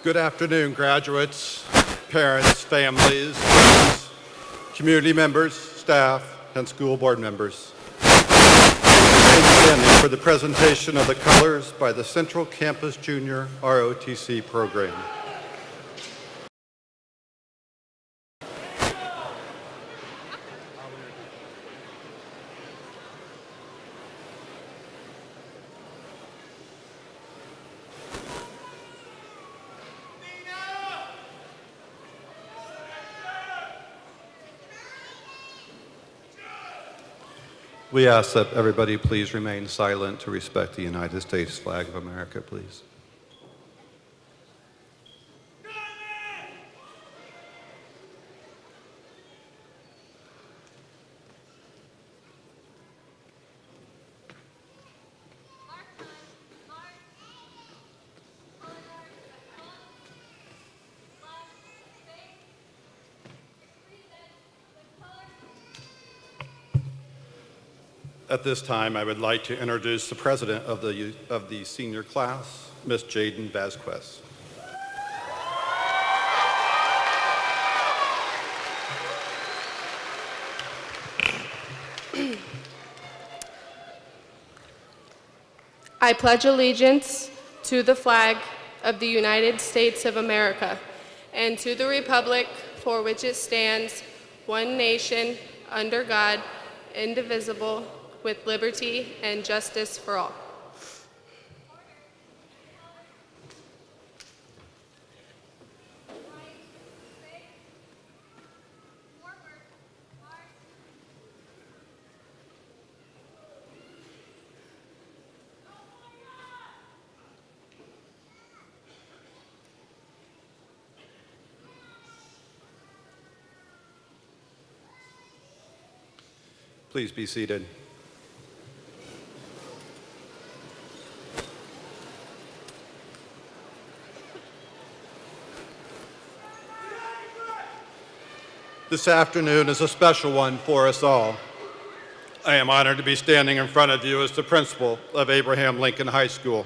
Good afternoon, graduates, parents, families, friends, community members, staff, and school board members. Standing for the presentation of the colors by the Central Campus Junior ROTC program. We ask that everybody please remain silent to respect the United States flag of America, please. At this time, I would like to introduce the president of the senior class, Ms. Jaden Vasquez. I pledge allegiance to the flag of the United States of America and to the republic for which it stands, one nation, under God, indivisible, with liberty and justice for all. Please be seated. This afternoon is a special one for us all. I am honored to be standing in front of you as the principal of Abraham Lincoln High School.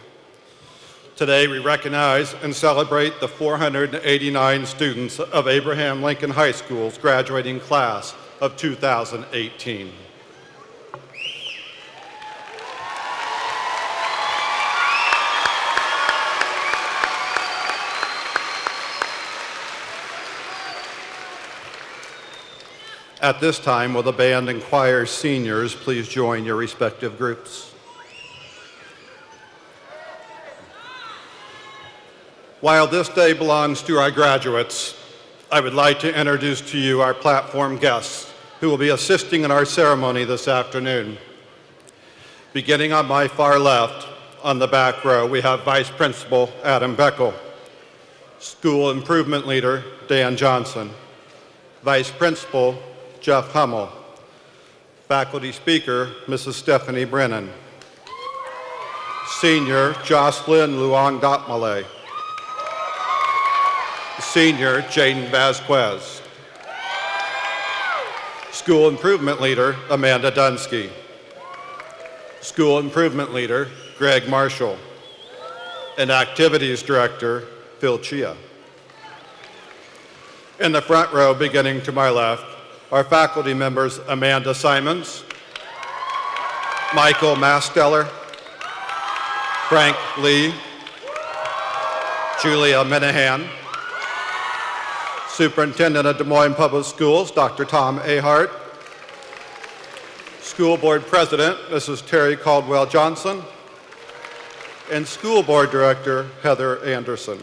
Today we recognize and celebrate the 489 students of Abraham Lincoln High School's graduating class of 2018. At this time, will the band and choir seniors please join your respective groups? While this day belongs to our graduates, I would like to introduce to you our platform guests who will be assisting in our ceremony this afternoon. Beginning on my far left, on the back row, we have Vice Principal Adam Beckel, School Improvement Leader Dan Johnson, Vice Principal Jeff Hummel, Faculty Speaker, Mrs. Stephanie Brennan, Senior Jocelyn Luong Dotmale, Senior Jaden Vasquez, School Improvement Leader Amanda Dunsky, School Improvement Leader Greg Marshall, and Activities Director Phil Chia. In the front row, beginning to my left, our faculty members Amanda Simons, Michael Masteller, Frank Lee, Julia Minahan, Superintendent of Des Moines Public Schools, Dr. Tom Ahart, School Board President, Mrs. Terry Caldwell Johnson, and School Board Director, Heather Anderson.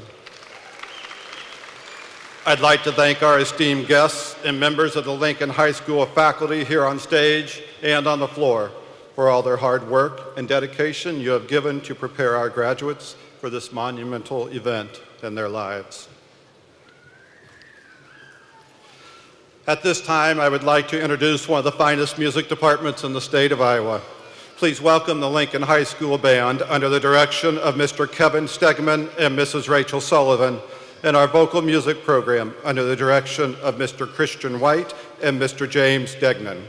I'd like to thank our esteemed guests and members of the Lincoln High School faculty here on stage and on the floor for all their hard work and dedication you have given to prepare our graduates for this monumental event in their lives. At this time, I would like to introduce one of the finest music departments in the state of Iowa. Please welcome the Lincoln High School Band under the direction of Mr. Kevin Stegman and Mrs. Rachel Sullivan, and our vocal music program under the direction of Mr. Christian White and Mr. James Degnan.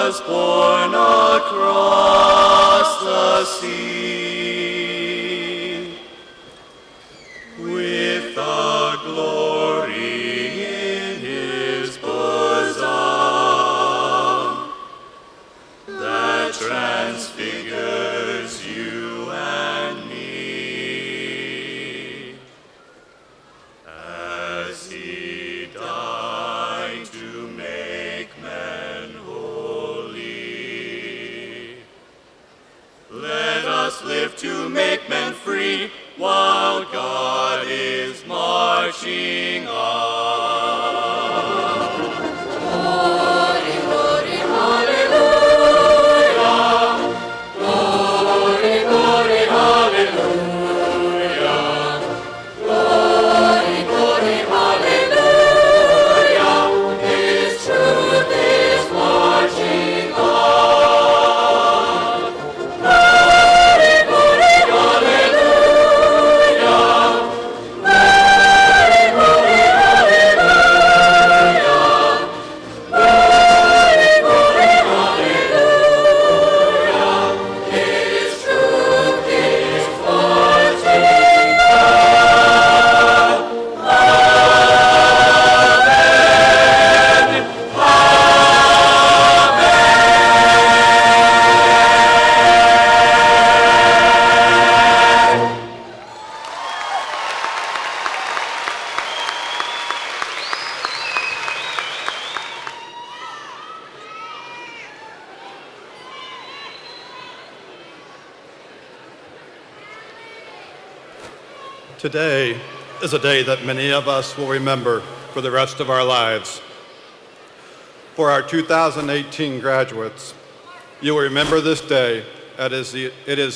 was born across the sea, with the glory in his bosom that transfigures you and me, as he died to make men holy. Let us live to make men free while God is marching on. Glory, glory, hallelujah. Glory, glory, hallelujah. Glory, glory, hallelujah. His truth is marching on. Glory, glory, hallelujah. Glory, glory, hallelujah. Glory, glory, hallelujah. His truth is marching Today is a day that many of us will remember for the rest of our lives. For our 2018 graduates, you will remember this day. It is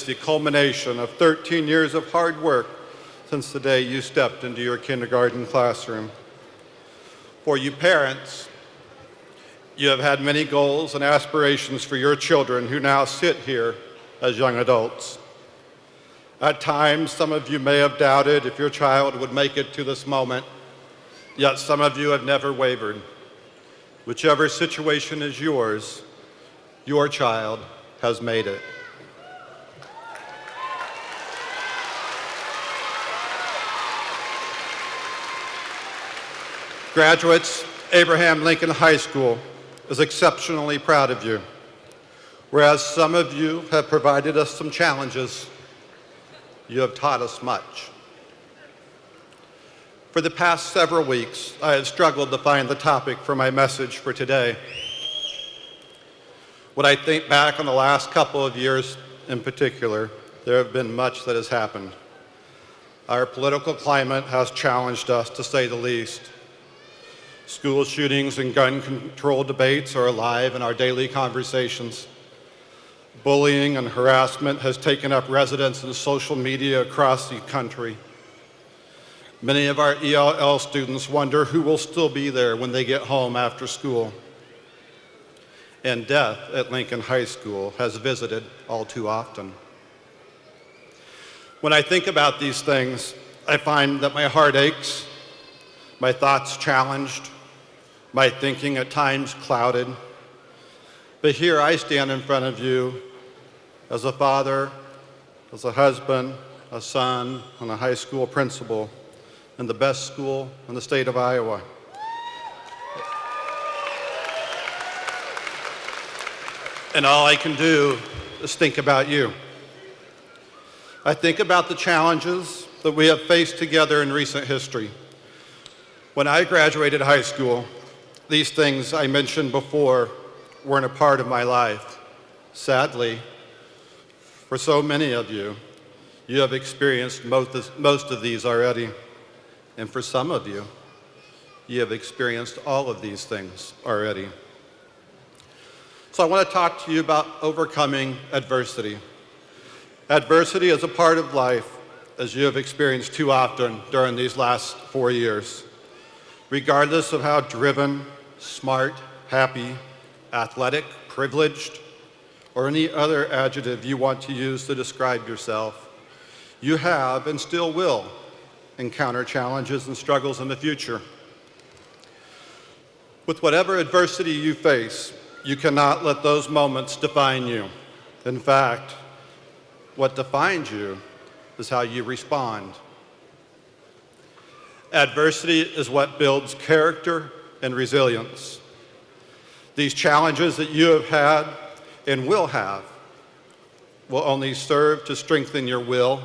the culmination of 13 years of hard work since the day you stepped into your kindergarten classroom. For you parents, you have had many goals and aspirations for your children who now sit here as young adults. At times, some of you may have doubted if your child would make it to this moment, yet some of you have never wavered. Whichever situation is yours, your child has made it. Graduates, Abraham Lincoln High School is exceptionally proud of you. Whereas some of you have provided us some challenges, you have taught us much. For the past several weeks, I have struggled to find the topic for my message for today. When I think back on the last couple of years in particular, there have been much that has happened. Our political climate has challenged us, to say the least. School shootings and gun control debates are alive in our daily conversations. Bullying and harassment has taken up residence in social media across the country. Many of our ELL students wonder who will still be there when they get home after school. And death at Lincoln High School has visited all too often. When I think about these things, I find that my heart aches, my thoughts challenged, my thinking at times clouded. But here I stand in front of you as a father, as a husband, a son, and a high school principal in the best school in the state of Iowa. And all I can do is think about you. I think about the challenges that we have faced together in recent history. When I graduated high school, these things I mentioned before weren't a part of my life. Sadly, for so many of you, you have experienced most of these already. And for some of you, you have experienced all of these things already. So I want to talk to you about overcoming adversity. Adversity is a part of life, as you have experienced too often during these last 4 years. Regardless of how driven, smart, happy, athletic, privileged, or any other adjective you want to use to describe yourself, you have and still will encounter challenges and struggles in the future. With whatever adversity you face, You cannot let those moments define you. In fact, what defines you is how you respond. Adversity is what builds character and resilience. These challenges that you have had and will have will only serve to strengthen your will,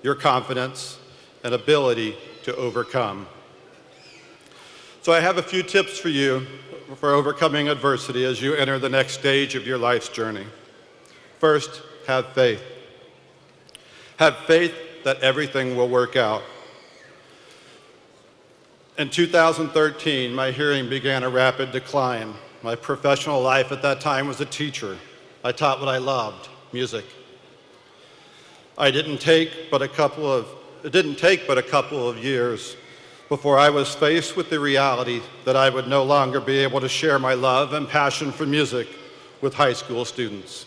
your confidence, and ability to overcome. So I have a few tips for you for overcoming adversity as you enter the next stage of your life's journey. First, have faith. Have faith that everything will work out. In 2013, my hearing began a rapid decline. My professional life at that time was a teacher. I taught what I loved, music. It didn't take but a couple of years before I was faced with the reality that I would no longer be able to share my love and passion for music with high school students.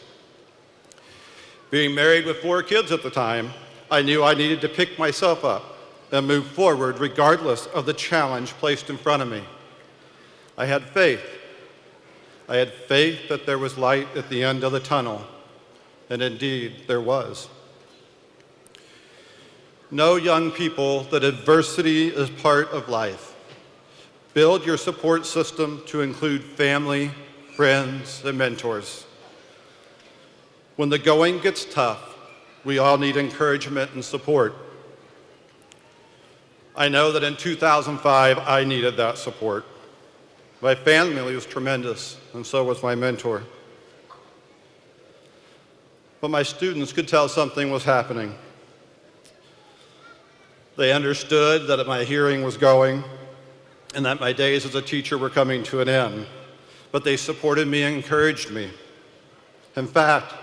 Being married with 4 kids at the time, I knew I needed to pick myself up and move forward regardless of the challenge placed in front of me. I had faith. I had faith that there was light at the end of the tunnel, and indeed there was. Know, young people, that adversity is part of life. Build your support system to include family, friends, and mentors. When the going gets tough, we all need encouragement and support. I know that in 2005, I needed that support. My family was tremendous, and so was my mentor. But my students could tell something was happening. They understood that my hearing was going and that my days as a teacher were coming to an end, but they supported me and encouraged me. In fact,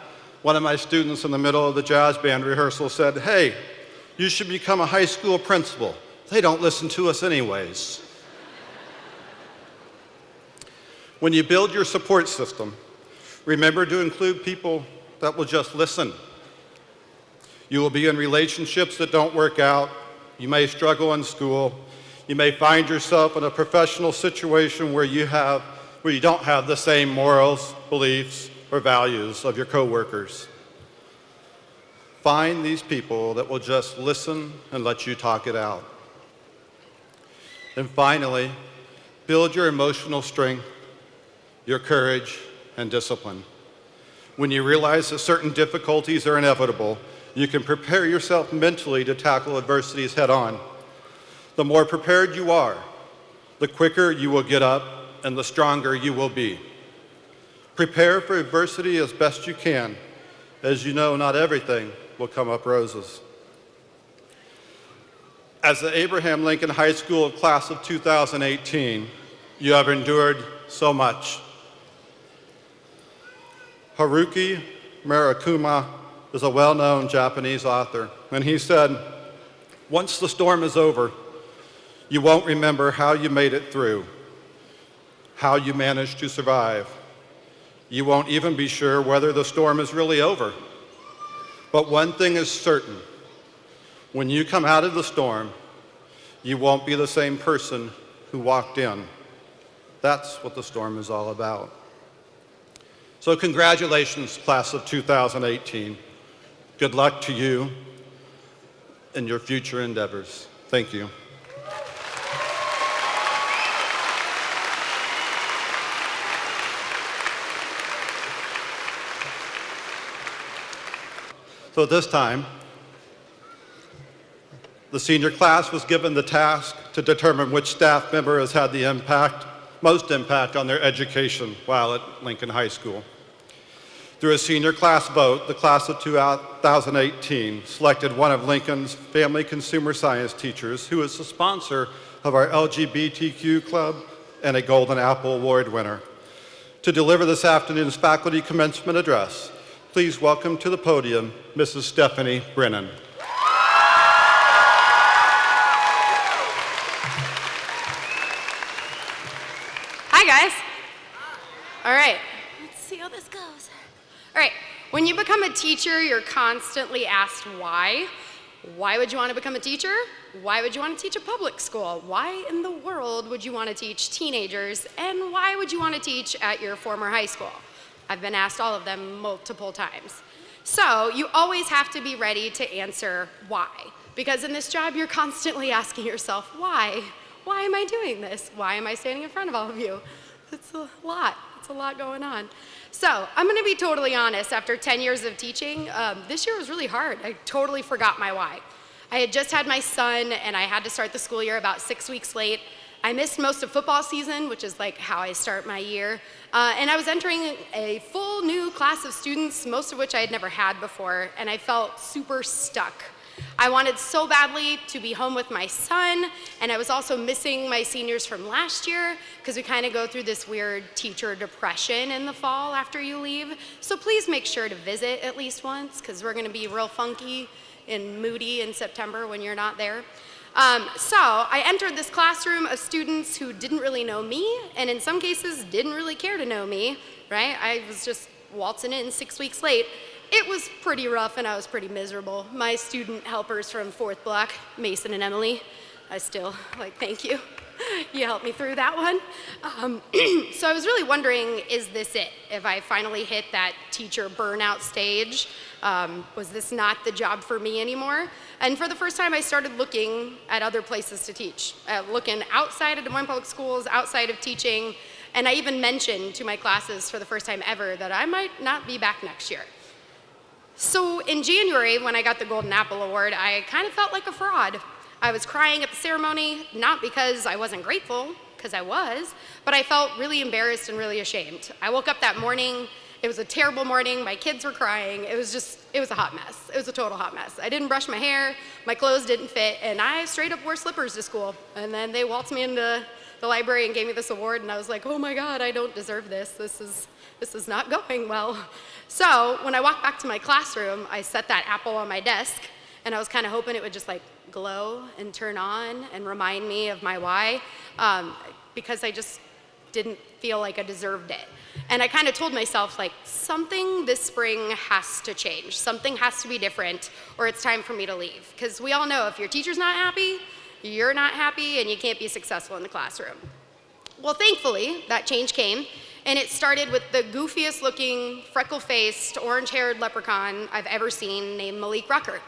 one of my students in the middle of the jazz band rehearsal said, "Hey, you should become a high school principal. They don't listen to us anyways." When you build your support system, remember to include people that will just listen. You will be in relationships that don't work out. You may struggle in school. You may find yourself in a professional situation where you don't have the same morals, beliefs, or values of your coworkers. Find these people that will just listen and let you talk it out. And finally, build your emotional strength, your courage, and discipline. When you realize that certain difficulties are inevitable, you can prepare yourself mentally to tackle adversities head on. The more prepared you are, the quicker you will get up and the stronger you will be. Prepare for adversity as best you can. As you know, not everything will come up roses. As the Abraham Lincoln High School class of 2018, you have endured so much. Haruki Murakami is a well-known Japanese author, and he said, "Once the storm is over, you won't remember how you made it through, how you managed to survive. You won't even be sure whether the storm is really over. But one thing is certain, when you come out of the storm, you won't be the same person who walked in." That's what the storm is all about. So congratulations, class of 2018. Good luck to you in your future endeavors. Thank you. So at this time, the senior class was given the task to determine which staff member has had the most impact on their education while at Lincoln High School. Through a senior class vote, the class of 2018 selected one of Lincoln's family consumer science teachers, who is the sponsor of our LGBTQ club and a Golden Apple Award winner, to deliver this afternoon's faculty commencement address. Please welcome to the podium Mrs. Stephanie Brennan. Hi, guys. All right, let's see how this goes. All right, when you become a teacher, you're constantly asked why. Why would you want to become a teacher? Why would you want to teach a public school? Why in the world would you want to teach teenagers? And why would you want to teach at your former high school? I've been asked all of them multiple times. So you always have to be ready to answer why. Because in this job, you're constantly asking yourself, why? Why am I doing this? Why am I standing in front of all of you? It's a lot. It's a lot going on. So I'm going to be totally honest. After 10 years of teaching, this year was really hard. I totally forgot my why. I had just had my son, and I had to start the school year about 6 weeks late. I missed most of football season, which is like how I start my year. And I was entering a full new class of students, most of which I had never had before, and I felt super stuck. I wanted so badly to be home with my son, and I was also missing my seniors from last year because we kind of go through this weird teacher depression in the fall after you leave. So please make sure to visit at least once because we're going to be real funky and moody in September when you're not there. So I entered this classroom of students who didn't really know me, and in some cases didn't really care to know me, right? I was just waltzing in 6 weeks late. It was pretty rough and I was pretty miserable. My student helpers from 4th block, Mason and Emily, I still thank you. You helped me through that one. So I was really wondering, is this it? If I finally hit that teacher burnout stage, was this not the job for me anymore? And for the first time, I started looking at other places to teach, looking outside of Des Moines Public Schools, outside of teaching, and I even mentioned to my classes for the first time ever that I might not be back next year. So in January, when I got the Golden Apple Award, I kind of felt like a fraud. I was crying at the ceremony, not because I wasn't grateful, because I was, but I felt really embarrassed and really ashamed. I woke up that morning, it was a terrible morning, my kids were crying, it was a hot mess. It was a total hot mess. I didn't brush my hair, my clothes didn't fit, and I straight up wore slippers to school. And then they waltzed me into the library and gave me this award, and I was like, oh my God, I don't deserve this. This is not going well. So when I walked back to my classroom, I set that apple on my desk, and I was kind of hoping it would just glow and turn on and remind me of my why, because I just didn't feel like I deserved it. And I kind of told myself, something this spring has to change. Something has to be different, or it's time for me to leave. Because we all know if your teacher's not happy, you're not happy, and you can't be successful in the classroom. Well, thankfully, that change came. And it started with the goofiest looking, freckle-faced, orange-haired leprechaun I've ever seen named Malik Rucker.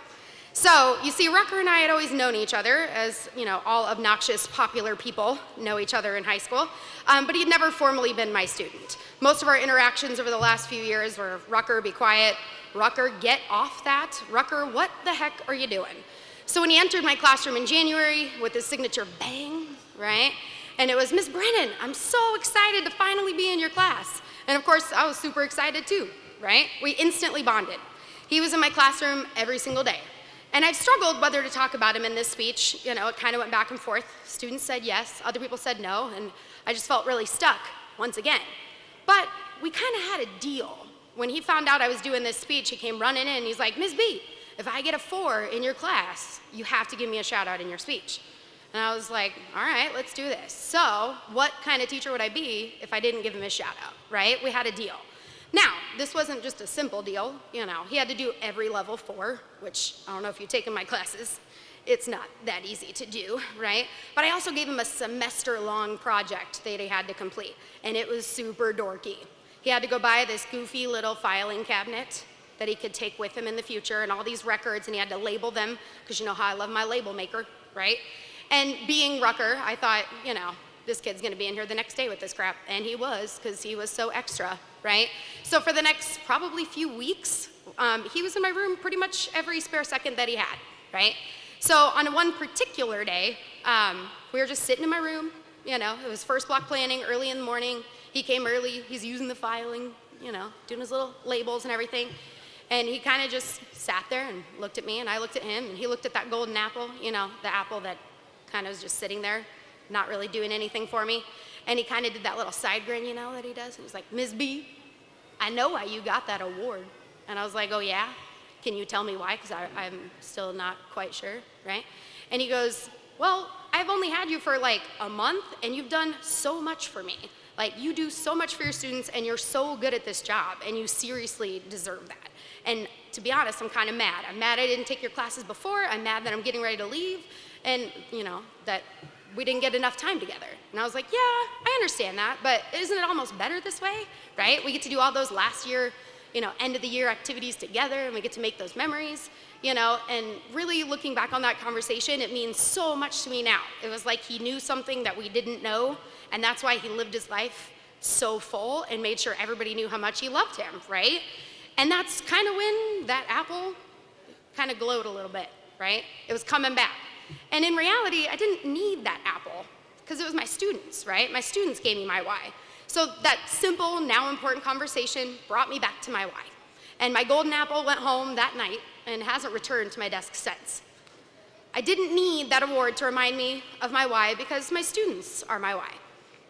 So you see, Rucker and I had always known each other, as all obnoxious, popular people know each other in high school, but he'd never formally been my student. Most of our interactions over the last few years were, Rucker, be quiet. Rucker, get off that. Rucker, what the heck are you doing? So when he entered my classroom in January with his signature bang, right? And it was, Miss Brennan, I'm so excited to finally be in your class. And of course, I was super excited too, right? We instantly bonded. He was in my classroom every single day. And I've struggled whether to talk about him in this speech. It kind of went back and forth. Students said yes, other people said no, and I just felt really stuck once again. But we kind of had a deal. When he found out I was doing this speech, he came running in and he's like, Ms. B, if I get a 4 in your class, you have to give me a shout out in your speech. And I was like, all right, let's do this. So what kind of teacher would I be if I didn't give him a shout out, right? We had a deal. Now, this wasn't just a simple deal, he had to do every level 4, which I don't know if you've taken my classes. It's not that easy to do, right? But I also gave him a semester-long project that he had to complete, and it was super dorky. He had to go buy this goofy little filing cabinet that he could take with him in the future, and all these records, and he had to label them, because you know how I love my label maker, right? And being Rucker, I thought, this kid's gonna be in here the next day with this crap, and he was, because he was so extra, right? So for the next probably few weeks, he was in my room pretty much every spare second that he had, right? So on one particular day, we were just sitting in my room, it was first block planning, early in the morning. He came early, he's using the filing, doing his little labels and everything. And he kind of just sat there and looked at me, and I looked at him, and he looked at that golden apple, the apple that kind of was just sitting there, not really doing anything for me. And he kind of did that little side grin, that he does. And he's like, Ms. B, I know why you got that award. And I was like, oh yeah? Can you tell me why? Because I'm still not quite sure, right? And he goes, well, I've only had you for a month, and you've done so much for me. You do so much for your students, and you're so good at this job, and you seriously deserve that. And to be honest, I'm kind of mad. I'm mad I didn't take your classes before. I'm mad that I'm getting ready to leave. and, that we didn't get enough time together. And I was like, yeah, I understand that, but isn't it almost better this way, right? We get to do all those last year, end of the year activities together, and we get to make those memories, and really looking back on that conversation, it means so much to me now. It was like he knew something that we didn't know, and that's why he lived his life so full and made sure everybody knew how much he loved him, right? And that's kind of when that apple kind of glowed a little bit, right? It was coming back. And in reality, I didn't need that apple because it was my students, right? My students gave me my why. So that simple, now important conversation brought me back to my why. And my golden apple went home that night and hasn't returned to my desk since. I didn't need that award to remind me of my why because my students are my why.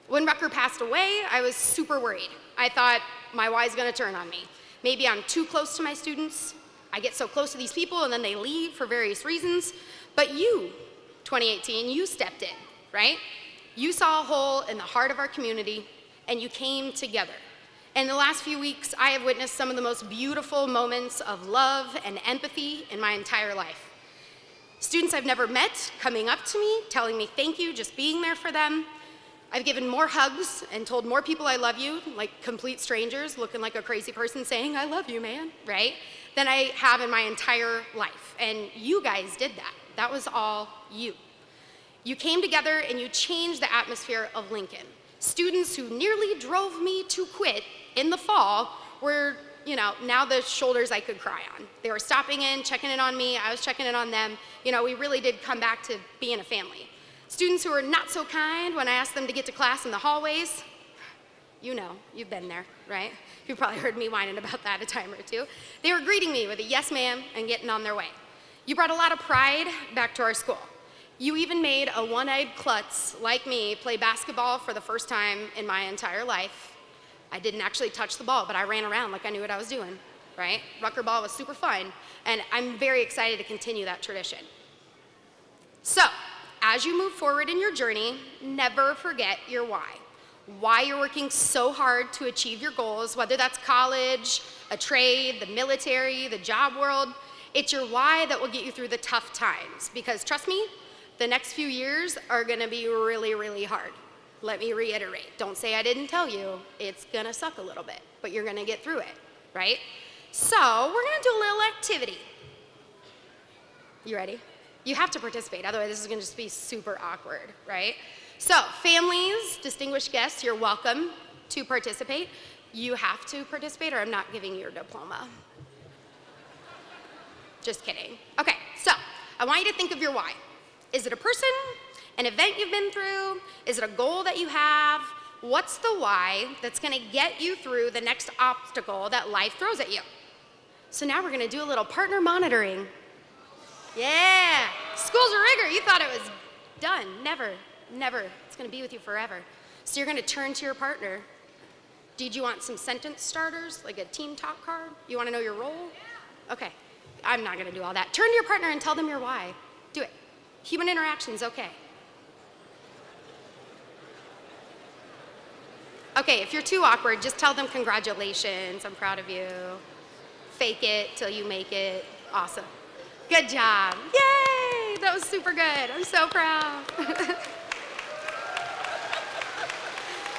When Rutc passed away, I was super worried. I thought my why is gonna turn on me. Maybe I'm too close to my students. I get so close to these people and then they leave for various reasons. But you, 2018, you stepped in, right? You saw a hole in the heart of our community and you came together. And in the last few weeks, I have witnessed some of the most beautiful moments of love and empathy in my entire life. Students I've never met coming up to me, telling me thank you, just being there for them. I've given more hugs and told more people I love you, like complete strangers, looking like a crazy person saying, I love you, man, right? Than I have in my entire life. And you guys did that. That was all you. You came together and you changed the atmosphere of Lincoln. Students who nearly drove me to quit in the fall were, now the shoulders I could cry on. They were stopping in, checking in on me, I was checking in on them. We really did come back to being a family. Students who were not so kind when I asked them to get to class in the hallways, you've been there, right? You've probably heard me whining about that a time or two. They were greeting me with a yes ma'am and getting on their way. You brought a lot of pride back to our school. You even made a one-eyed klutz like me play basketball for the first time in my entire life. I didn't actually touch the ball, but I ran around like I knew what I was doing, right? Rutc ball was super fun, and I'm very excited to continue that tradition. So, as you move forward in your journey, never forget your why you're working so hard to achieve your goals, whether that's college, a trade, the military, the job world. It's your why that will get you through the tough times, because trust me, the next few years are gonna be really, really hard. Let me reiterate, don't say I didn't tell you, it's gonna suck a little bit, but you're gonna get through it, right? So, we're gonna do a little activity. You ready? You have to participate, otherwise this is gonna just be super awkward, right? So, families, distinguished guests, you're welcome to participate. You have to participate or I'm not giving you your diploma. Just kidding. Okay, so I want you to think of your why. Is it a person, an event you've been through? Is it a goal that you have? What's the why that's gonna get you through the next obstacle that life throws at you? So now we're gonna do a little partner monitoring. Yeah, school's a rigor. You thought it was done. Never, never. It's gonna be with you forever. So you're gonna turn to your partner. Did you want some sentence starters, like a team talk card? You wanna know your role? Okay, I'm not gonna do all that. Turn to your partner and tell them your why. Do it. Human interaction's okay. Okay, if you're too awkward, just tell them congratulations, I'm proud of you. Fake it till you make it. Awesome. Good job. Yay! That was super good. I'm so proud.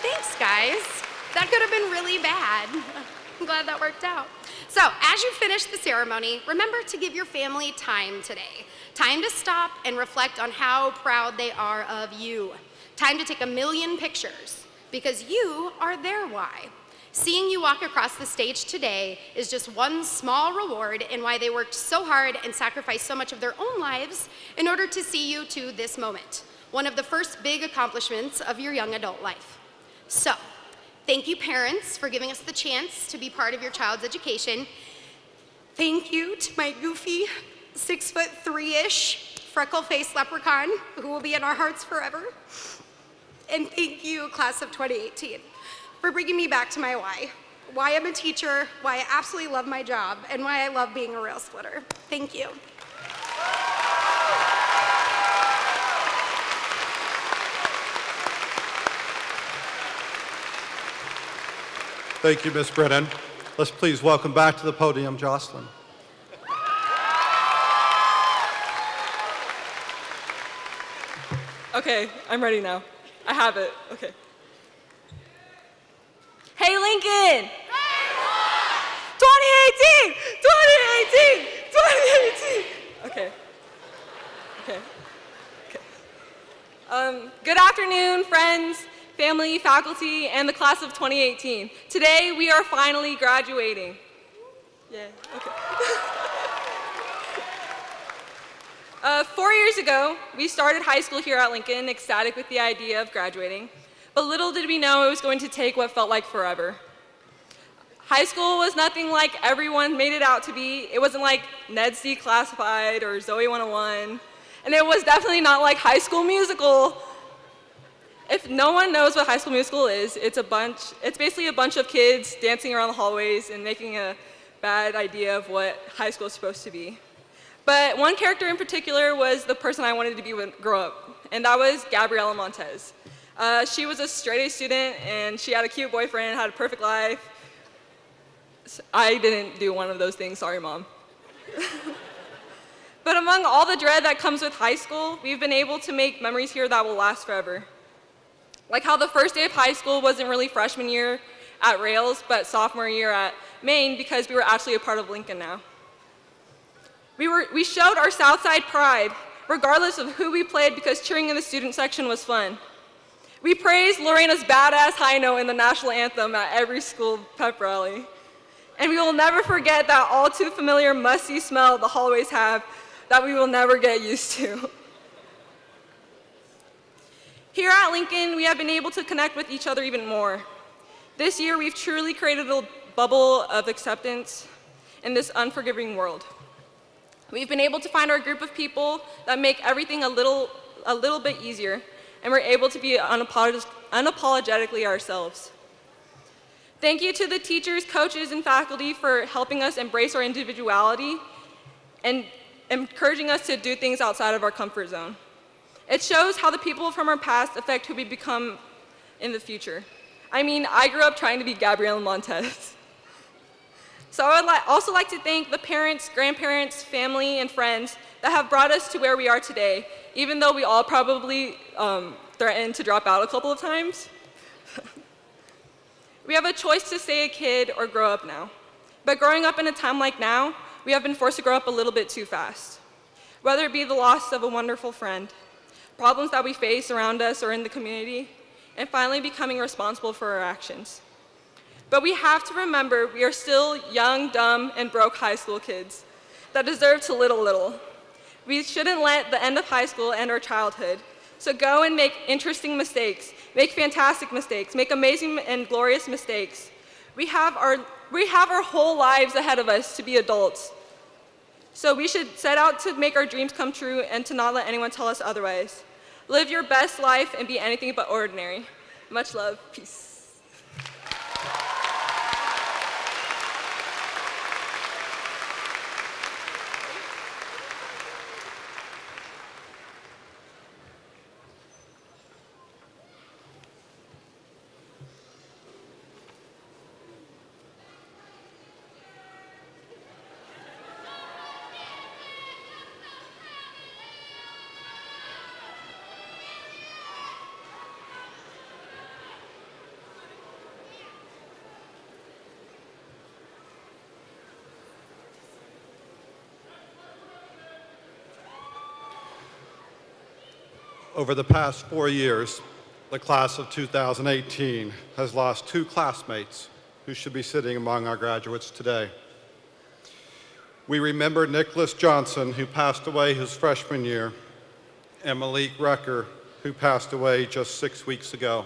Thanks, guys. That could have been really bad. I'm glad that worked out. So, as you finish the ceremony, remember to give your family time today. Time to stop and reflect on how proud they are of you. Time to take 1,000,000 pictures, because you are their why. Seeing you walk across the stage today is just one small reward in why they worked so hard and sacrificed so much of their own lives in order to see you to this moment, one of the first big accomplishments of your young adult life. So, thank you, parents, for giving us the chance to be part of your child's education. Thank you to my goofy 6'3"-ish freckle-faced leprechaun who will be in our hearts forever. And thank you, class of 2018. For bringing me back to my why I'm a teacher, why I absolutely love my job, and why I love being a rail splitter. Thank you. Thank you, Ms. Brennan. Let's please welcome back to the podium Jocelyn. Okay, I'm ready now. I have it. Okay. Hey, Lincoln! 2018! 2018! 2018! Okay. Okay. Okay. Good afternoon, friends, family, faculty, and the class of 2018. Today, we are finally graduating. Yeah, okay. 4 years ago, we started high school here at Lincoln, ecstatic with the idea of graduating. But little did we know it was going to take what felt like forever. High school was nothing like everyone made it out to be. It wasn't like Ned's Declassified or Zoe 101. And it was definitely not like High School Musical. If no one knows what High School Musical is, it's basically a bunch of kids dancing around the hallways and making a bad idea of what high school is supposed to be. But one character in particular was the person I wanted to be when I grew up, and that was Gabriela Montez. She was a straight-A student, and she had a cute boyfriend, had a perfect life. I didn't do one of those things, sorry, Mom. But among all the dread that comes with high school, we've been able to make memories here that will last forever. Like how the first day of high school wasn't really freshman year at Rails, but sophomore year at Maine because we were actually a part of Lincoln now. We showed our Southside pride, regardless of who we played, because cheering in the student section was fun. We praised Lorena's badass high note in the national anthem at every school pep rally. And we will never forget that all too familiar musty smell the hallways have that we will never get used to. Here at Lincoln, we have been able to connect with each other even more. This year, we've truly created a bubble of acceptance in this unforgiving world. We've been able to find our group of people that make everything a little bit easier, and we're able to be unapologetically ourselves. Thank you to the teachers, coaches, and faculty for helping us embrace our individuality and encouraging us to do things outside of our comfort zone. It shows how the people from our past affect who we become in the future. I mean, I grew up trying to be Gabriela Montez. So I would also like to thank the parents, grandparents, family, and friends that have brought us to where we are today, even though we all probably threatened to drop out a couple of times. We have a choice to stay a kid or grow up now. But growing up in a time like now, we have been forced to grow up a little bit too fast. Whether it be the loss of a wonderful friend, problems that we face around us or in the community, and finally becoming responsible for our actions. But we have to remember we are still young, dumb, and broke high school kids that deserve to live a little. We shouldn't let the end of high school end our childhood. So go and make interesting mistakes, make fantastic mistakes, make amazing and glorious mistakes. We have our whole lives ahead of us to be adults. So we should set out to make our dreams come true and to not let anyone tell us otherwise. Live your best life and be anything but ordinary. Much love, peace. Over the past 4 years, the class of 2018 has lost 2 classmates who should be sitting among our graduates today. We remember Nicholas Johnson, who passed away his freshman year, and Malik Rucker, who passed away just 6 weeks ago.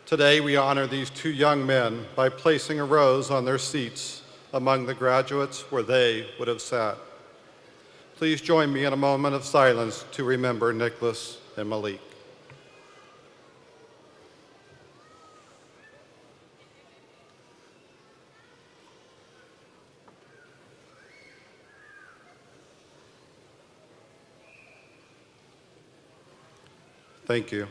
Today, we honor these 2 young men by placing a rose on their seats among the graduates where they would have sat. Please join me in a moment of silence to remember Nicholas and Malik. Thank you.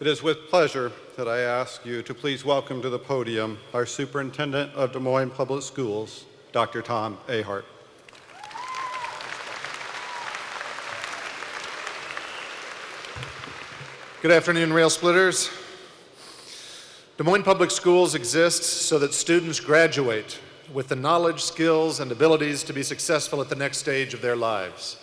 It is with pleasure that I ask you to please welcome to the podium our Superintendent of Des Moines Public Schools, Dr. Tom Ahart. Good afternoon, Rail Splitters. Des Moines Public Schools exists so that students graduate with the knowledge, skills, and abilities to be successful at the next stage of their lives.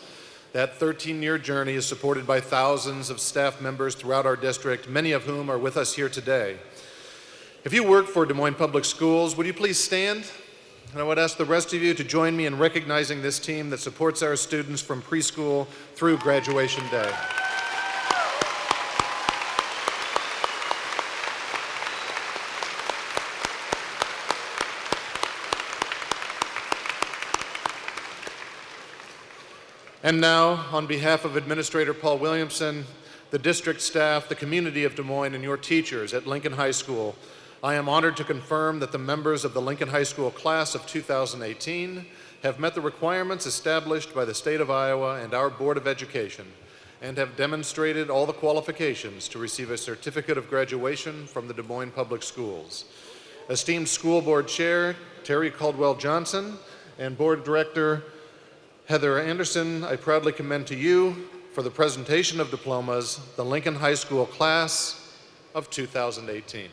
That 13-year journey is supported by thousands of staff members throughout our district, many of whom are with us here today. If you work for Des Moines Public Schools, would you please stand? And I would ask the rest of you to join me in recognizing this team that supports our students from preschool through graduation day. And now, on behalf of Administrator Paul Williamson, the district staff, the community of Des Moines, and your teachers at Lincoln High School, I am honored to confirm that the members of the Lincoln High School class of 2018 have met the requirements established by the state of Iowa and our Board of Education, and have demonstrated all the qualifications to receive a certificate of graduation from the Des Moines Public Schools. Esteemed School Board Chair Terry Caldwell Johnson and Board Director Heather Anderson, I proudly commend to you for the presentation of diplomas the Lincoln High School class of 2018.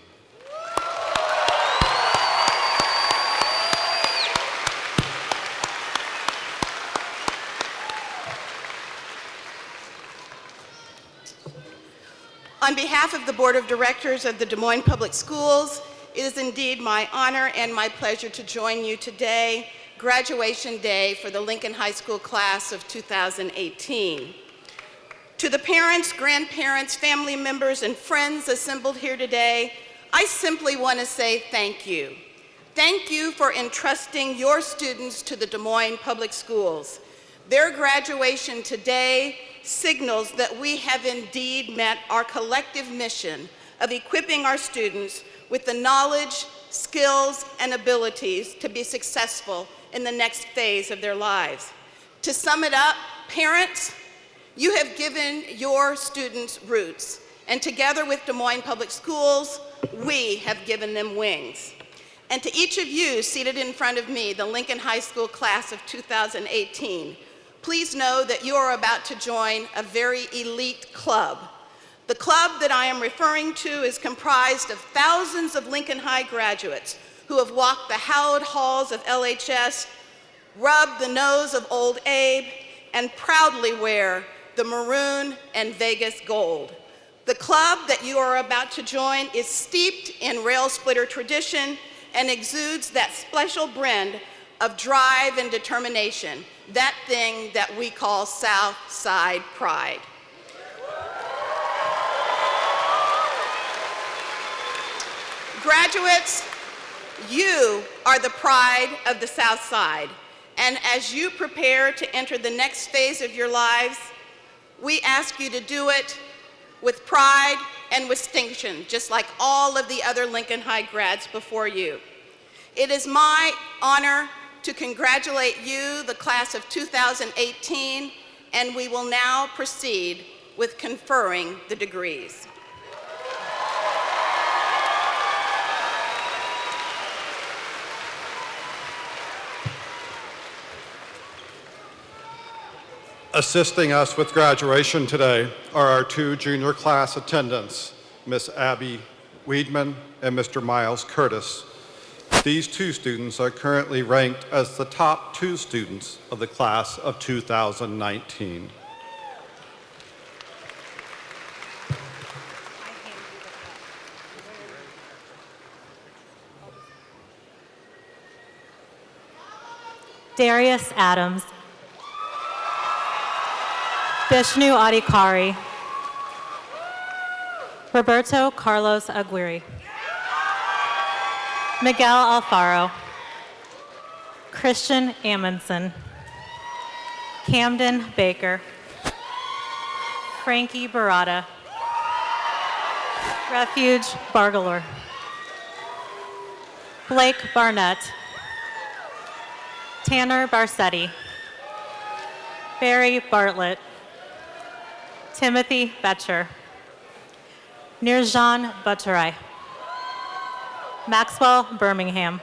On behalf of the Board of Directors of the Des Moines Public Schools, it is indeed my honor and my pleasure to join you today, graduation day for the Lincoln High School class of 2018. To the parents, grandparents, family members, and friends assembled here today, I simply want to say thank you. Thank you for entrusting your students to the Des Moines Public Schools. Their graduation today signals that we have indeed met our collective mission of equipping our students with the knowledge, skills, and abilities to be successful in the next phase of their lives. To sum it up, parents, you have given your students roots, and together with Des Moines Public Schools, we have given them wings. And to each of you seated in front of me, the Lincoln High School class of 2018, please know that you are about to join a very elite club. The club that I am referring to is comprised of thousands of Lincoln High graduates who have walked the hallowed halls of LHS, rubbed the nose of Old Abe, and proudly wear the maroon and Vegas gold. The club that you are about to join is steeped in rail splitter tradition and exudes that special blend of drive and determination, that thing that we call South Side pride. Graduates, you are the pride of the South Side, and as you prepare to enter the next phase of your lives, we ask you to do it with pride and with distinction, just like all of the other Lincoln High grads before you. It is my honor to congratulate you, the class of 2018, and we will now proceed with conferring the degrees. Assisting us with graduation today are our two junior class attendants, Miss Abby Weedman and Mr. Miles Curtis. These two students are currently ranked as the top two students of the class of 2019. Darius Adams, Vishnu Adhikari, Roberto Carlos Aguirre, Miguel Alfaro, Christian Amundsen, Camden Baker, Frankie Barada, Refuge Bargalore, Blake Barnett, Tanner Barsetti, Barry Bartlett, Timothy Betcher, Nirjan Bhattarai, Maxwell Birmingham,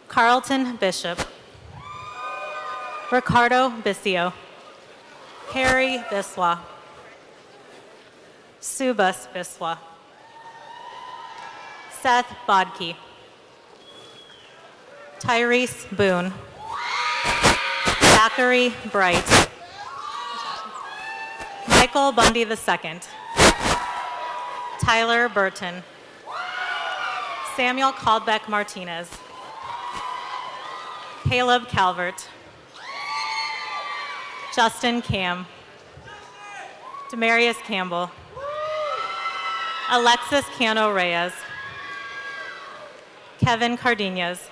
Carlton Bishop, Ricardo Bisio, Harry Biswa. Subhas Biswa. Seth Bodke. Tyrese Boone. Zachary Bright. Michael Bundy II. Tyler Burton. Samuel Caldbeck Martinez. Caleb Calvert. Justin Cam. Demarius Campbell. Alexis Cano Reyes. Kevin Cardenas.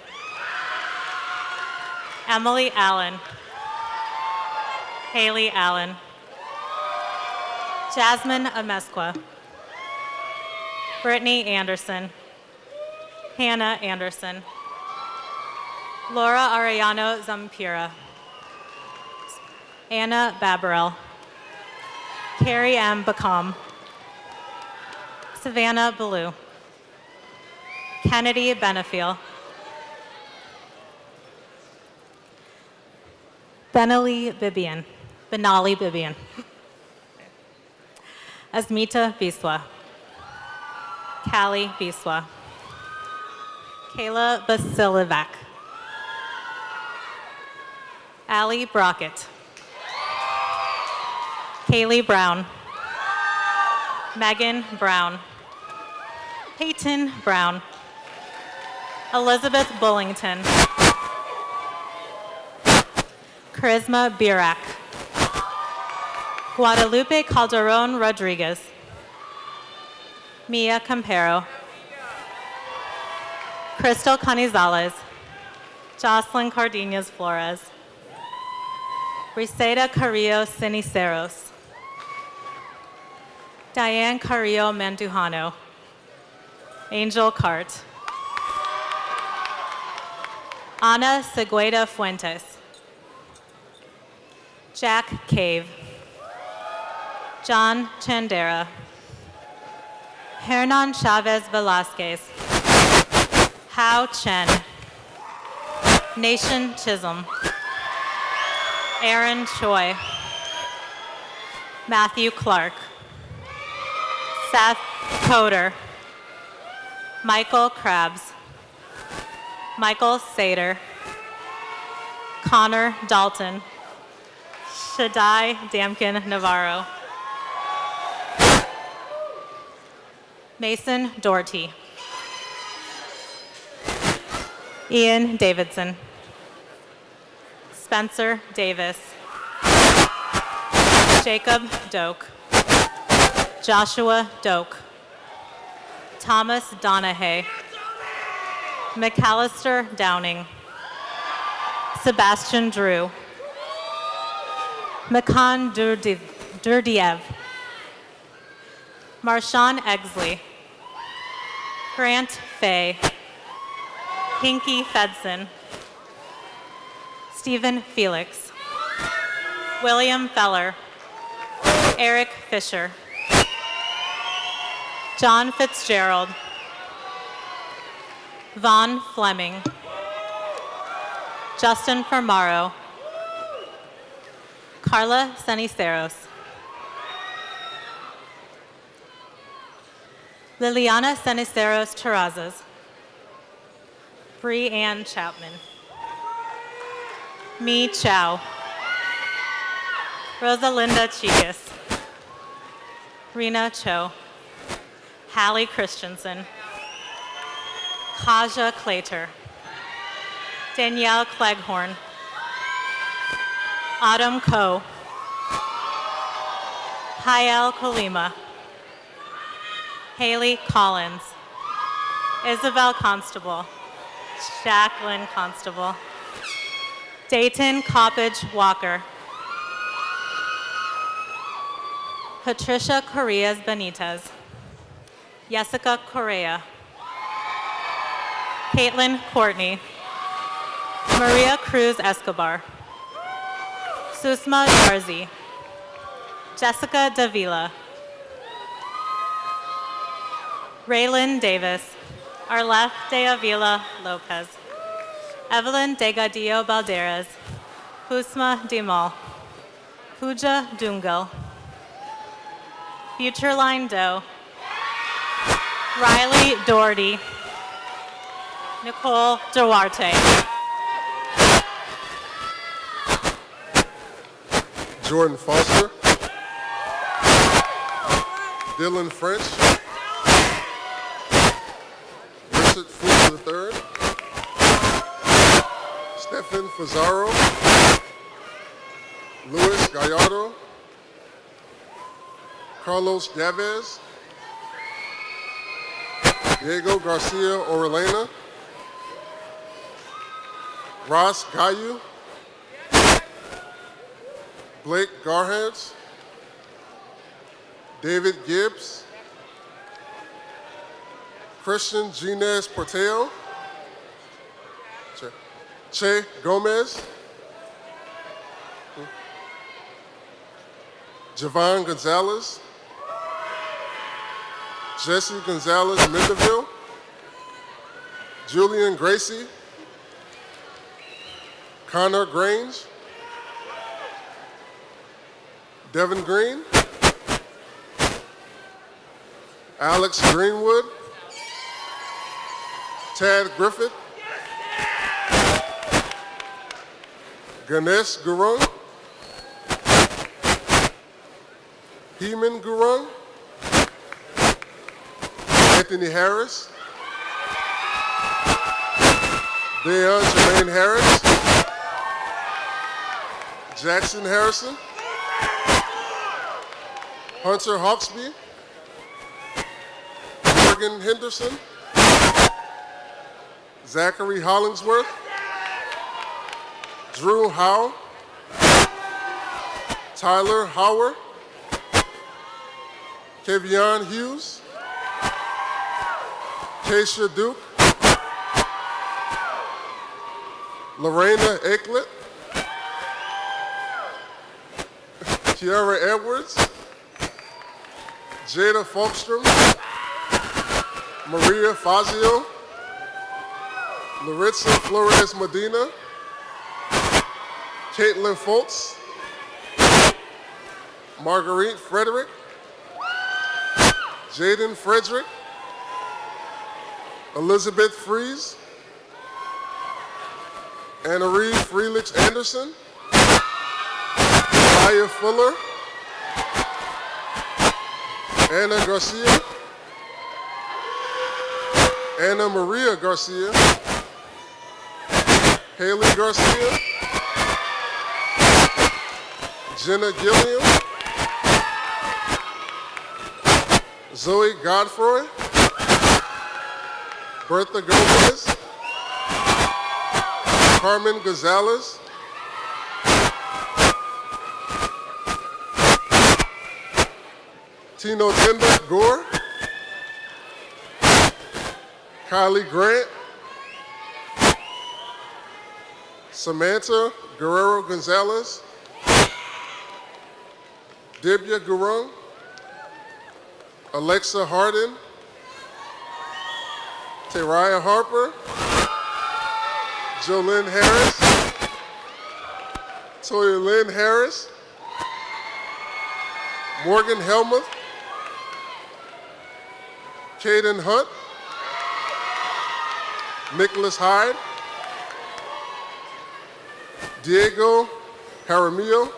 Emily Allen. Haley Allen. Jasmine Amesqua. Brittany Anderson. Hannah Anderson. Laura Arellano Zampira. Anna Babarel. Carrie M. Bacom. Savannah Ballou. Kennedy Benefiel. Benali Bibian. Asmita Biswa. Callie Biswa. Kayla Basilivac. Allie Brockett. Kaylee Brown. Megan Brown. Peyton Brown. Elizabeth Bullington. Charisma Birak. Guadalupe Calderon Rodriguez. Mia Campero. Crystal Canizales. Jocelyn Cardenas Flores. Briseida Carrillo Ceniceros. Diane Carrillo Mandujano. Angel Cart. Ana Segueda Fuentes. Jack Cave. John Chandera. Hernan Chavez Velasquez. Hao Chen. Nation Chisholm. Aaron Choi. Matthew Clark. Seth Coder. Michael Krabs. Michael Sater. Connor Dalton. Shaddai Damkin Navarro. Mason Doherty. Ian Davidson. Spencer Davis. Jacob Doak. Joshua Doak. Thomas Donahue. McAllister Downing. Sebastian Drew. Makan Durdiev. Marshawn Egsley. Grant Fay. Pinky Fedson. Stephen Felix. William Feller. Eric Fisher. John Fitzgerald. Vaughn Fleming. Justin Fermaro. Carla Ceniceros. Liliana Ceniceros Terrazas. Bree Ann Chapman. Mi Chow. Rosalinda Chigas. Rena Cho. Hallie Christensen. Kaja Claytor. Danielle Cleghorn. Autumn Coe. Hayel Kolima. Haley Collins. Isabel Constable. Jacqueline Constable. Dayton Coppage Walker. Patricia Correas Benitez. Jessica Correa. Caitlin Courtney. Maria Cruz Escobar. Susma Darzi. Jessica Davila. Raylyn Davis. Arleth de Avila Lopez. Evelyn Degadillo Balderas. Husma Dimal. Pooja Dungal. Futureline Doe. Riley Doherty. Nicole Duarte. Jordan Foster. Dylan French. Richard Fuchs III. Stephen Fazaro. Luis Gallardo. Carlos Chavez. Diego Garcia Orellana. Ross Gayu. Blake Garheads. David Gibbs. Christian Ginez Porteo. Che Gomez. Javon Gonzalez. Jesse Gonzalez Mendeville. Julian Gracie. Connor Grange. Devin Green. Alex Greenwood. Tad Griffith. Ganesh Gurung. Heman Gurung. Anthony Harris. Deon Jermaine Harris. Jackson Harrison. Hunter Hawksby. Morgan Henderson. Zachary Hollingsworth. Drew Howe. Tyler Howard. Kevion Hughes. Keisha Duke. Lorena Ecklet. Kiara Edwards. Jada Falkstrom. Maria Fazio. Laritza Flores Medina. Caitlin Foltz. Marguerite Frederick. Jaden Frederick. Elizabeth Fries. Anna-Ree Freelich Anderson. Maya Fuller. Anna Garcia. Anna Maria Garcia. Haley Garcia. Jenna Gilliam. Zoe Godfroy. Bertha Gomez. Carmen Gonzalez. Tino Tenda Gore. Kylie Grant. Samantha Guerrero Gonzalez. Dibya Gurung. Alexa Hardin. Teraya Harper. Jolynn Harris. Toya Lynn Harris. Morgan Helmuth. Caden Hunt. Nicholas Hyde. Diego Jaramillo.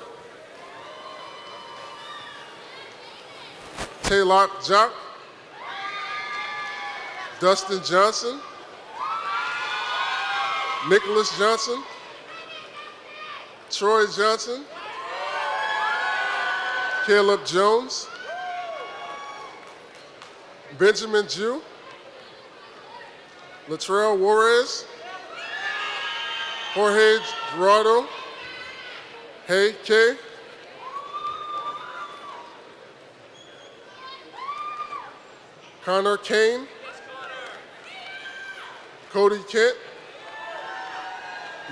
Taylor Jock. Dustin Johnson. Nicholas Johnson. Troy Johnson. Caleb Jones. Benjamin Jew. Latrell Juarez. Jorge Gerardo. Hey K. Connor Kane. Cody Kent.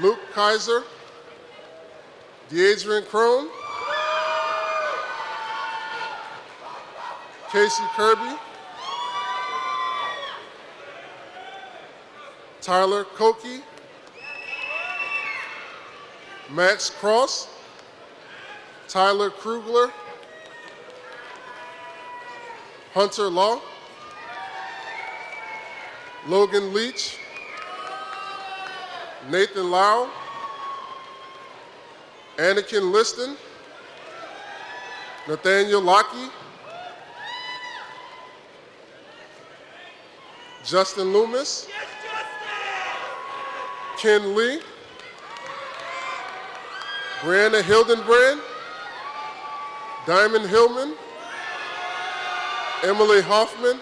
Luke Kaiser. DeAdrian Crone. Casey Kirby. Tyler Koki. Max Cross. Tyler Krugler, Hunter Law, Logan Leach, Nathan Lau, Anakin Liston, Nathaniel Lockey, Justin Loomis, Ken Lee, Brianna Hildenbrand, Diamond Hillman, Emily Hoffman,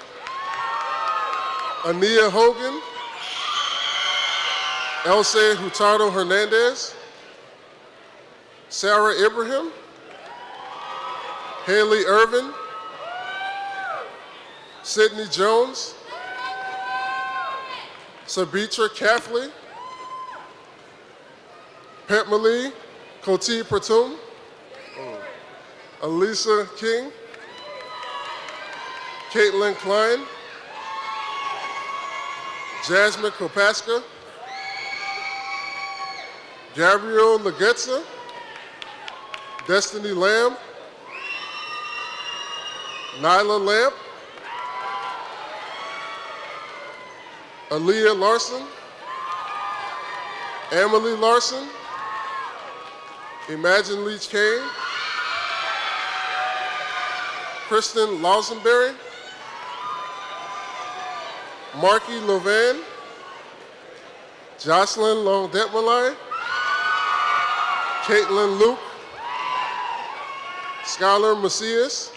Ania Hogan, Elsa Hurtado Hernandez, Sarah Ibrahim, Haley Irvin, Sydney Jones, Sabitra Kathleen, Petmalee Koti Pratum, Elisa King, Caitlin Klein, Jasmine Kopaska, Gabrielle Legetza, Destiny Lamb, Nyla Lamp, Aaliyah Larson, Emily Larson, Imagine Leach Kane, Kristen Lawsonberry, Marky Lovan, Jocelyn Long-Detmalai, Caitlin Luke, Skylar Macias,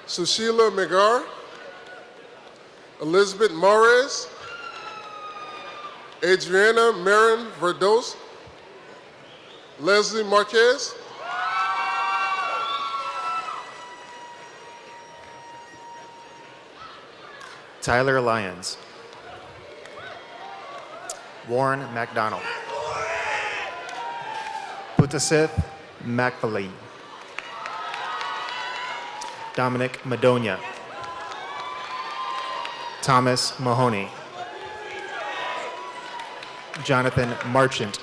Sushila Megar, Elizabeth Mares, Adriana Marin Verdos, Leslie Marquez, Tyler Lyons, Warren McDonald, Putasith McFally, Dominic Madonia, Thomas Mahoney, Jonathan Marchant,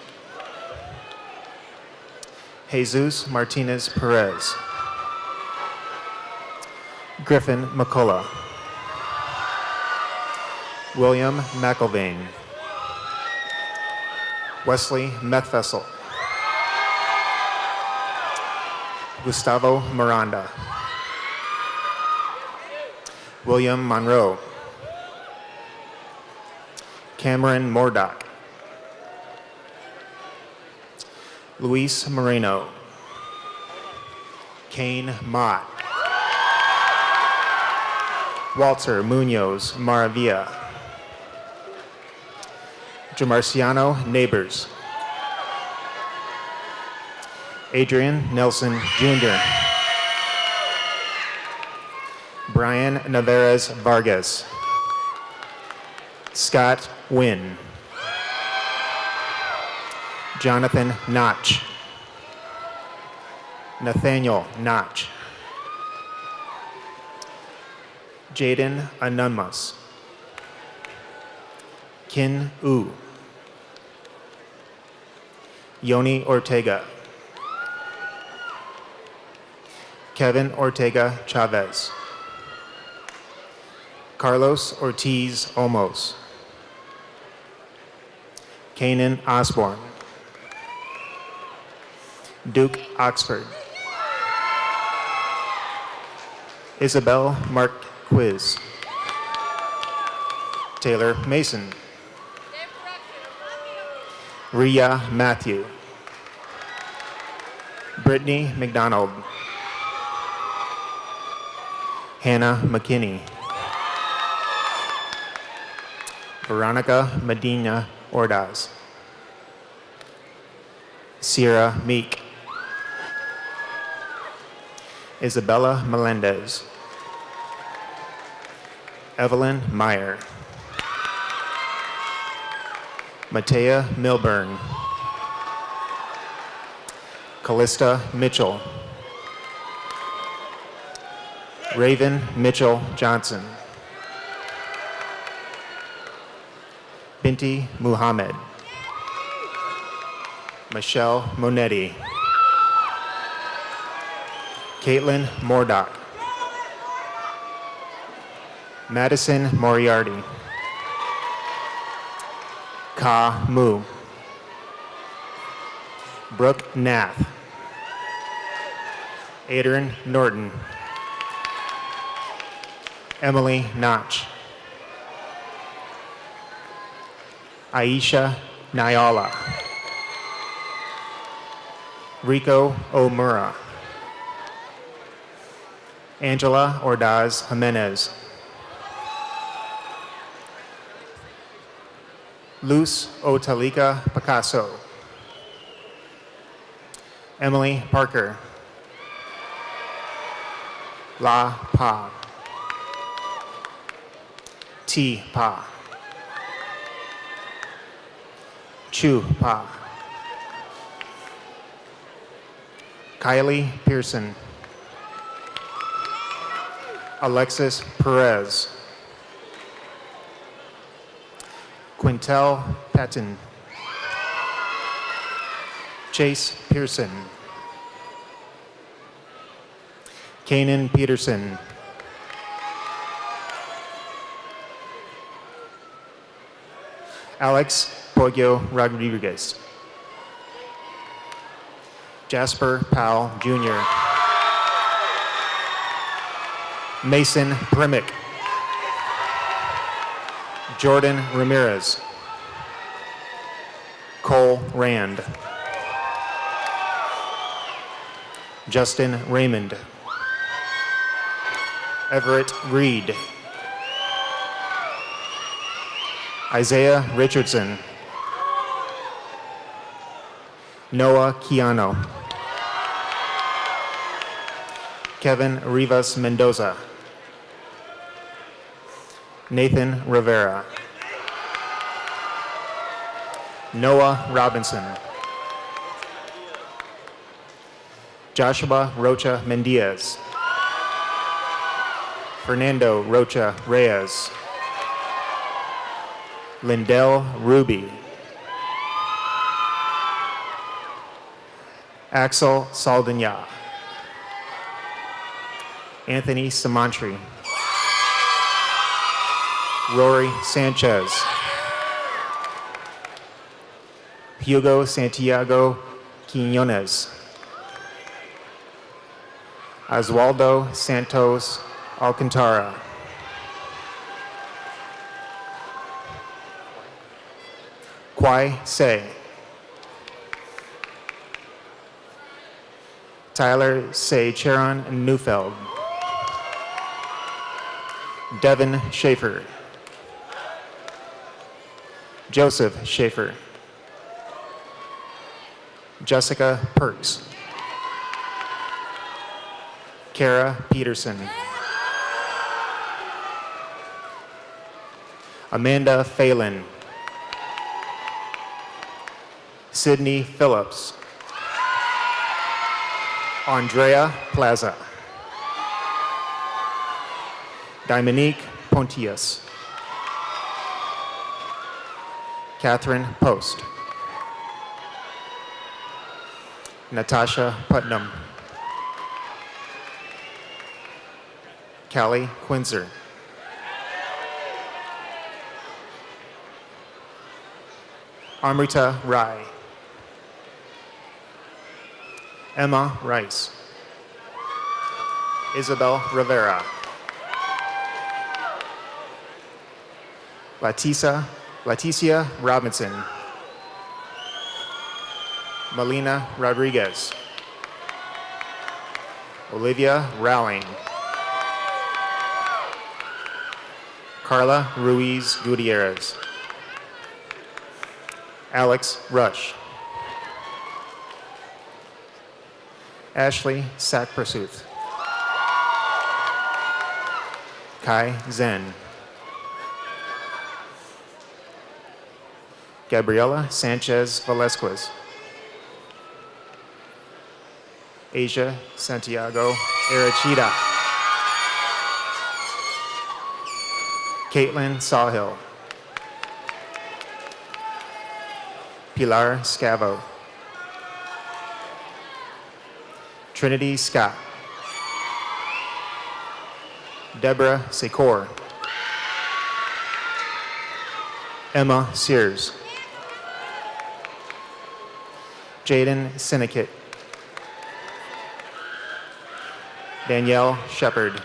Jesus Martinez Perez, Griffin McCullough, William McIlvain, Wesley Methvessel, Gustavo Miranda, William Monroe, Cameron Mordock, Luis Moreno, Kane Mott, Walter Munoz Maravilla, Jamarciano Neighbors, Adrian Nelson Jr., Brian Navarez Vargas, Scott Wynn, Jonathan Notch, Nathaniel Notch, Jaden Anunmas, Kin U, Yoni Ortega, Kevin Ortega Chavez, Carlos Ortiz Olmos, Kanan Osborne, Duke Oxford, Isabel Marquez, Taylor Mason, Ria Matthew, Brittany McDonald, Hannah McKinney, Veronica Medina Ordaz, Sierra Meek, Isabella Melendez, Evelyn Meyer, Matea Milburn, Callista Mitchell, Raven Mitchell Johnson, Binti Muhammad, Michelle Monetti. Caitlin Mordock. Madison Moriarty. Ka Mu. Brooke Nath. Adrian Norton. Emily Notch. Aisha Nyala. Rico Omura. Angela Ordaz Jimenez. Luz Otalika Picasso. Emily Parker. La Pa. T Pa. Chu Pa. Kylie Pearson. Alexis Perez. Quintel Patton. Chase Pearson. Kanan Peterson. Alex Poggio Rodriguez. Jasper Powell Jr. Mason Primick. Jordan Ramirez. Cole Rand. Justin Raymond. Everett Reed. Isaiah Richardson. Noah Kiano. Kevin Rivas Mendoza. Nathan Rivera. Noah Robinson. Joshua Rocha Mendiez. Fernando Rocha Reyes. Lindell Ruby. Axel Saldana. Anthony Samantri. Rory Sanchez. Hugo Santiago Quinones. Oswaldo Santos Alcantara. Kwai Se. Tyler Se Charon Neufeld. Devin Schaefer. Joseph Schaefer. Jessica Perks. Kara Peterson. Amanda Phelan. Sydney Phillips. Andrea Plaza. Dominique Pontius. Catherine Post. Natasha Putnam. Callie Quinzer. Amrita Rai. Emma Rice. Isabel Rivera. Leticia Robinson. Melina Rodriguez. Olivia Rowling. Carla Ruiz Gutierrez. Alex Rush. Ashley Sackpursuth. Kai Zen. Gabriela Sanchez Velasquez. Asia Santiago Arachida. Caitlin Sawhill. Pilar Scavo. Trinity Scott. Deborah Secor. Emma Sears. Jaden Sinnekit. Danielle Shepard.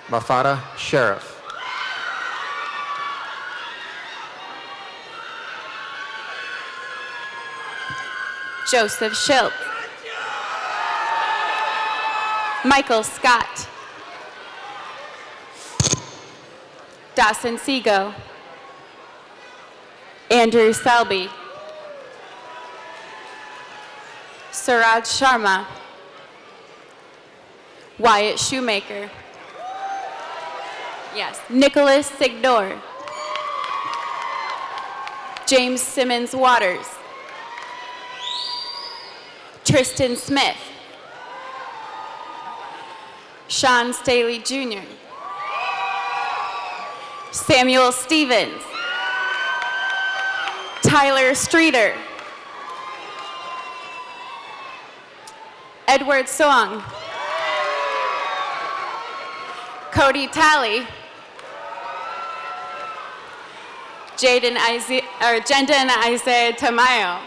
Mafada Sheriff. Joseph Schiltz. Michael Scott. Dawson Seago. Andrew Selby. Suraj Sharma. Wyatt Shoemaker. Yes. Nicholas Signor. James Simmons Waters. Tristan Smith. Sean Staley Jr. Samuel Stevens. Tyler Streeter. Edward Song. Cody Talley. Jendon Isaiah Tamayo.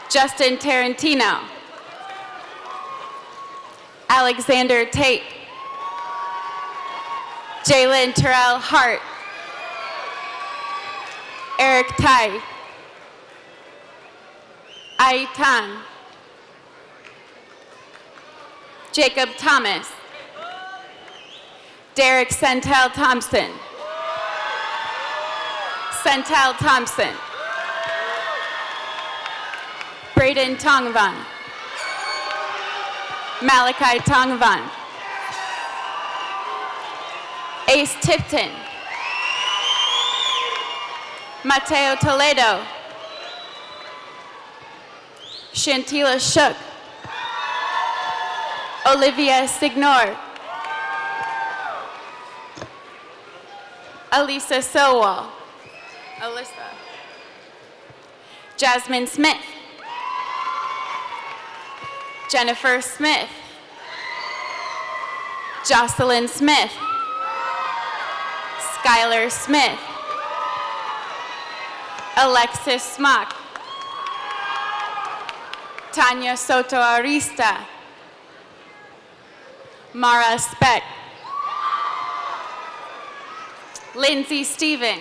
Justin Tarantino. Alexander Tate. Jalen Terrell Hart. Eric Tai. Ai Tan. Jacob Thomas. Derek Sentel Thompson. Sentel Thompson. Braden Tongvan. Malachi Tongvan. Ace Tipton. Mateo Toledo. Shantila Shook. Olivia Signor. Alisa Sowell. Alyssa. Jasmine Smith. Jennifer Smith. Jocelyn Smith. Skylar Smith. Alexis Smock. Tanya Soto Arista. Mara Speck. Lindsay Steven.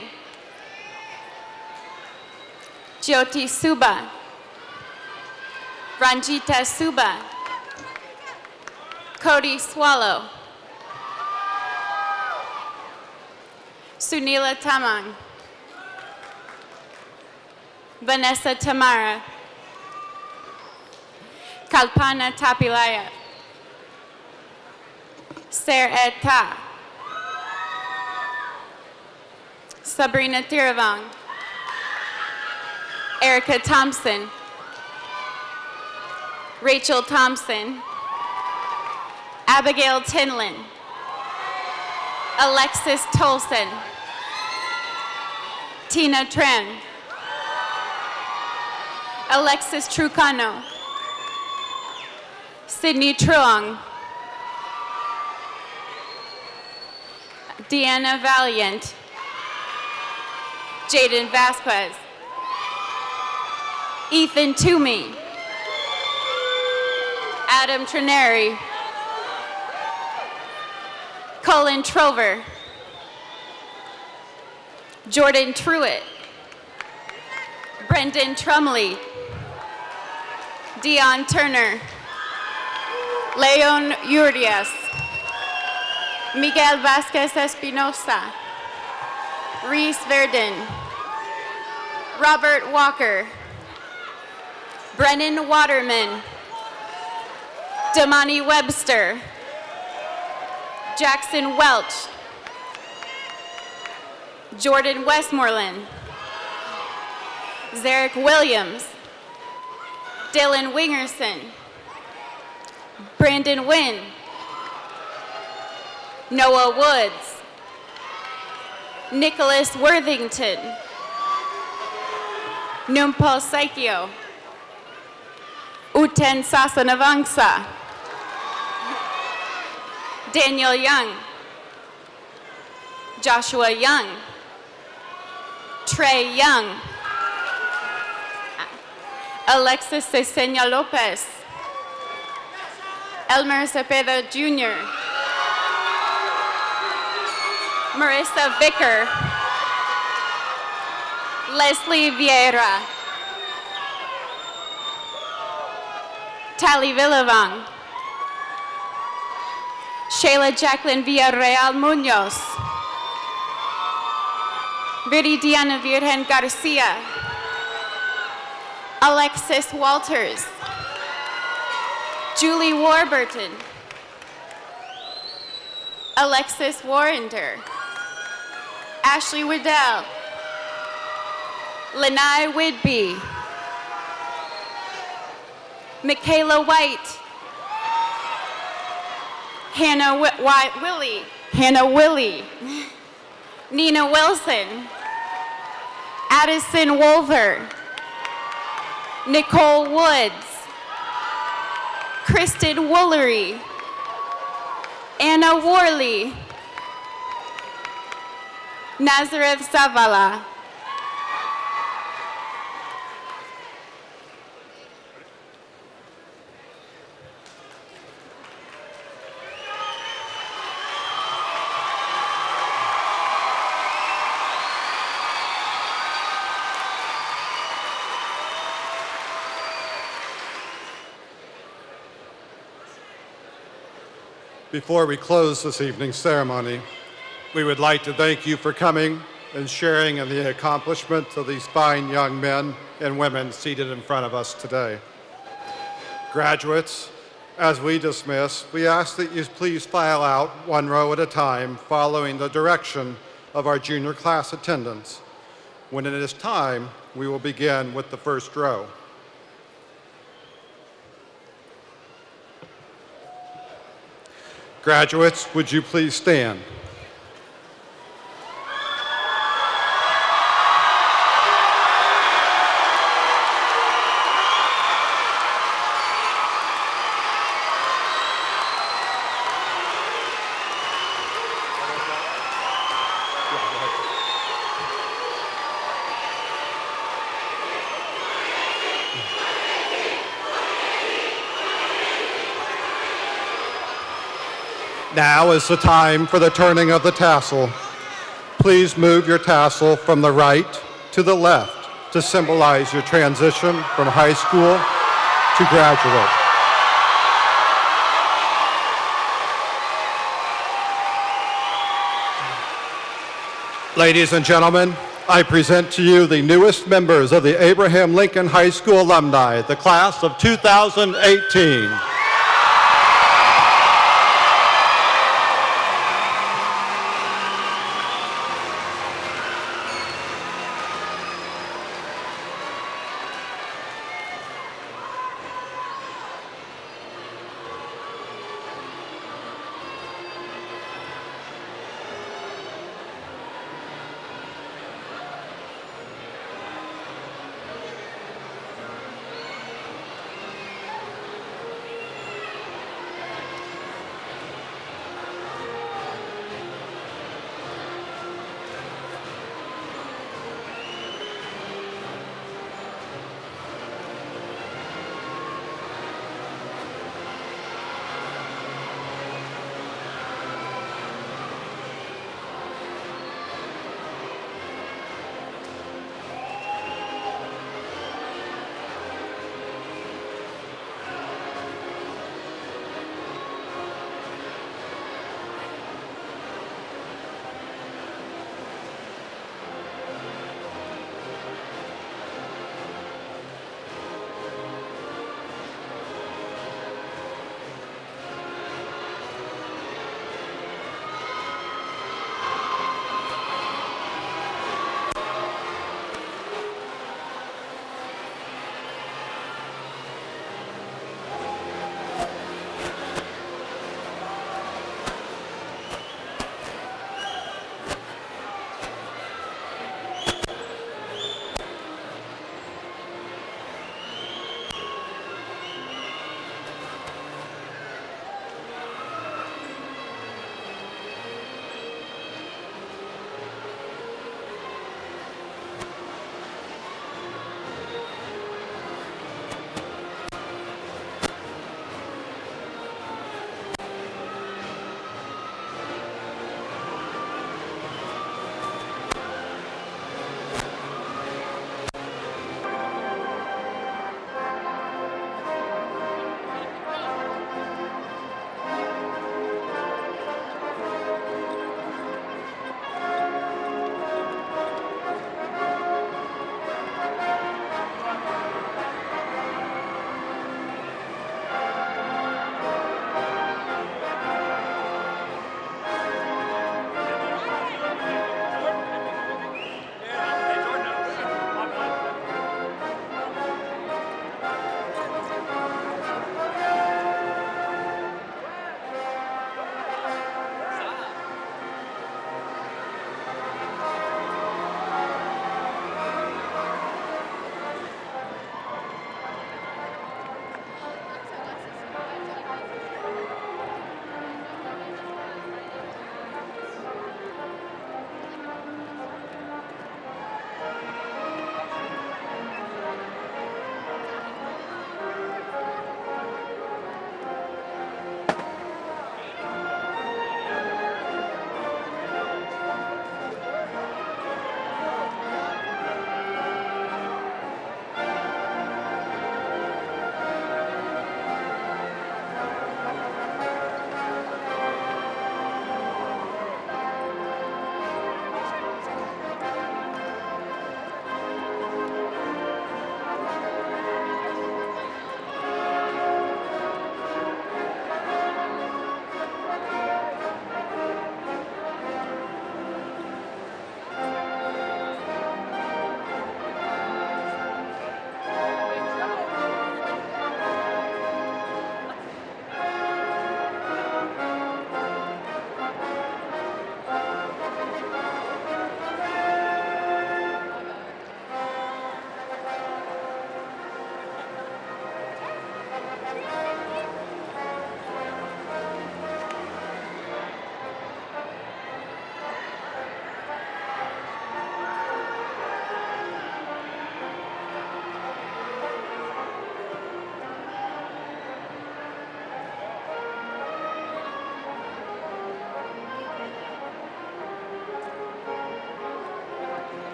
Jyoti Suba. Ranjita Suba. Cody Swallow. Sunila Tamang. Vanessa Tamara. Kalpana Tapilaya. Ser Eta. Sabrina Tiravong. Erica Thompson. Rachel Thompson. Abigail Tinlin. Alexis Tolson. Tina Tran. Alexis Trucano. Sydney Truong. Deanna Valiant. Jaden Vasquez. Ethan Toomey. Adam Trineri. Colin Trover. Jordan Truitt. Brendan Trumley. Dion Turner. Leon Urias. Miguel Vasquez Espinosa. Reese Verdon. Robert Walker. Brennan Waterman. Damani Webster. Jackson Welch. Jordan Westmoreland. Zarek Williams. Dylan Wingerson. Brandon Wynn. Noah Woods. Nicholas Worthington. Numpal Saikyo. Uten Sasanavangsa. Daniel Young. Joshua Young. Trey Young. Alexis Cesena Lopez. Elmer Cepeda Jr. Marissa Vicker. Leslie Vieira. Tally Villavang. Shayla Jacqueline Villarreal Munoz. Viridiana Virgen Garcia. Alexis Walters. Julie Warburton. Alexis Warrender. Ashley Waddell. Lanai Whidbey. Michaela White. Hannah Willie. Nina Wilson. Addison Wolver. Nicole Woods. Kristen Woolery. Anna Worley. Nazareth Zavala. Before we close this evening's ceremony, we would like to thank you for coming and sharing in the accomplishments of these fine young men and women seated in front of us today. Graduates, as we dismiss, we ask that you please file out one row at a time following the direction of our junior class attendants. When it is time, we will begin with the first row. Graduates, would you please stand? Now is the time for the turning of the tassel. Please move your tassel from the right to the left to symbolize your transition from high school to graduate. Ladies and gentlemen, I present to you the newest members of the Abraham Lincoln High School alumni, the class of 2018.